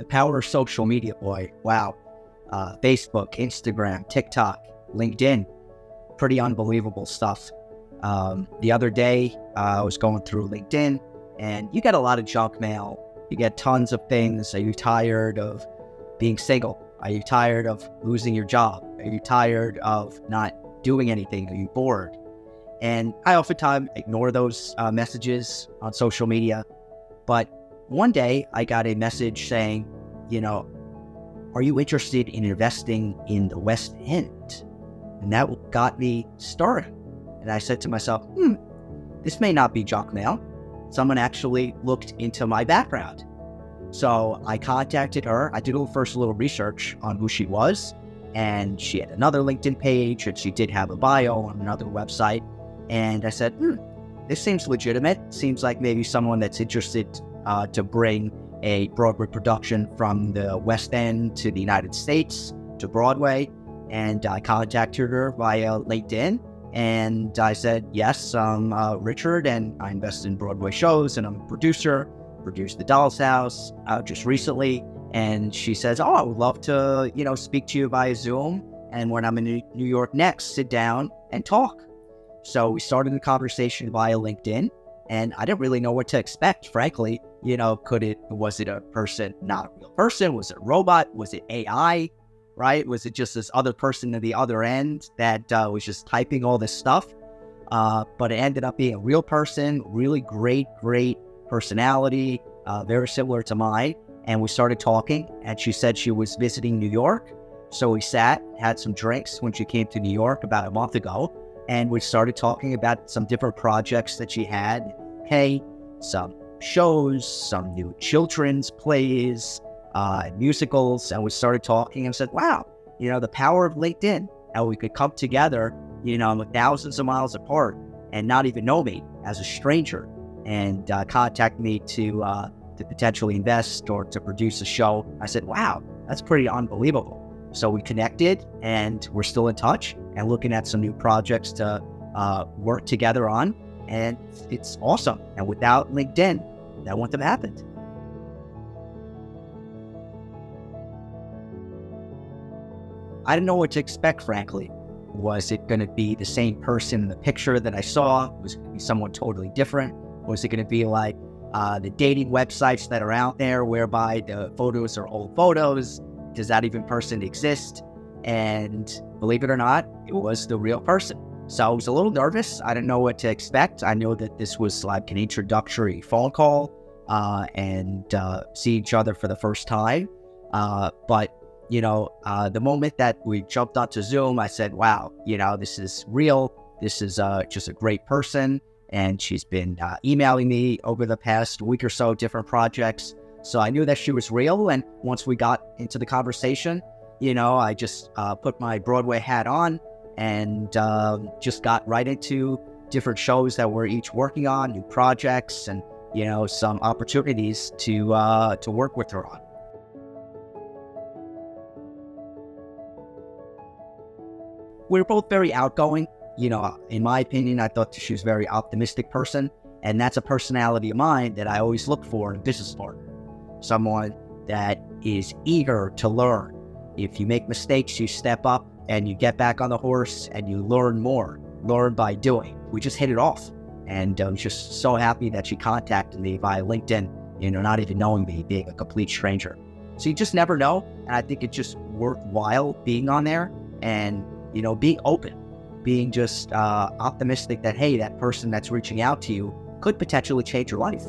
The power of social media, boy. Wow. Facebook, Instagram, TikTok, LinkedIn. Pretty unbelievable stuff. The other day, I was going through LinkedIn, and you get a lot of junk mail. You get tons of things. Are you tired of being single? Are you tired of losing your job? Are you tired of not doing anything? Are you bored? And I oftentimes ignore those messages on social media. But one day I got a message saying, are you interested in investing in the West End? And that got me started. And I said to myself, this may not be junk mail. Someone actually looked into my background. So I contacted her. I did a little research on who she was. And she had another LinkedIn page, and she did have a bio on another website. And I said, this seems legitimate. Seems like maybe someone that's interested to bring a Broadway production from the West End to the United States, to Broadway. And I contacted her via LinkedIn. And I said, yes, I'm Richard, and I invest in Broadway shows, and I'm a producer, produced The Doll's House just recently. And she says, I would love to, speak to you via Zoom. And when I'm in New York next, sit down and talk. So we started the conversation via LinkedIn, and I didn't really know what to expect, frankly. Was it a person, not a real person? Was it a robot? Was it AI? Right? Was it just this other person at the other end that was just typing all this stuff? But it ended up being a real person, really great personality, very similar to mine. And we started talking, and she said she was visiting New York. So we sat, had some drinks when she came to New York about a month ago, and we started talking about some different projects that she had. Hey, some shows, some new children's plays, musicals, and we started talking and said, wow, the power of LinkedIn, how we could come together, thousands of miles apart and not even know me as a stranger, and contact me to potentially invest or to produce a show. I said, wow, that's pretty unbelievable. So we connected, and we're still in touch and looking at some new projects to work together on, and it's awesome. And without LinkedIn, that wouldn't have happened. I didn't know what to expect, frankly. Was it going to be the same person in the picture that I saw? Was it going to be someone totally different? Was it going to be like the dating websites that are out there whereby the photos are old photos? Does that even person exist? And believe it or not, it was the real person. So I was a little nervous. I didn't know what to expect. I know that this was like an introductory phone call and see each other for the first time. But the moment that we jumped onto Zoom, I said, wow, this is real. This is just a great person. And she's been emailing me over the past week or so, different projects. So I knew that she was real. And once we got into the conversation, I just put my Broadway hat on and just got right into different shows that we're each working on, new projects, and, some opportunities to work with her on. We're both very outgoing. In my opinion, I thought she was a very optimistic person, and that's a personality of mine that I always look for in a business partner. Someone that is eager to learn. If you make mistakes, you step up and you get back on the horse and you learn more. Learn by doing. We just hit it off, and I'm just so happy that she contacted me via LinkedIn, not even knowing me, being a complete stranger. So you just never know, and I think it's just worthwhile being on there and being open, being just optimistic that, hey, that person that's reaching out to you could potentially change your life.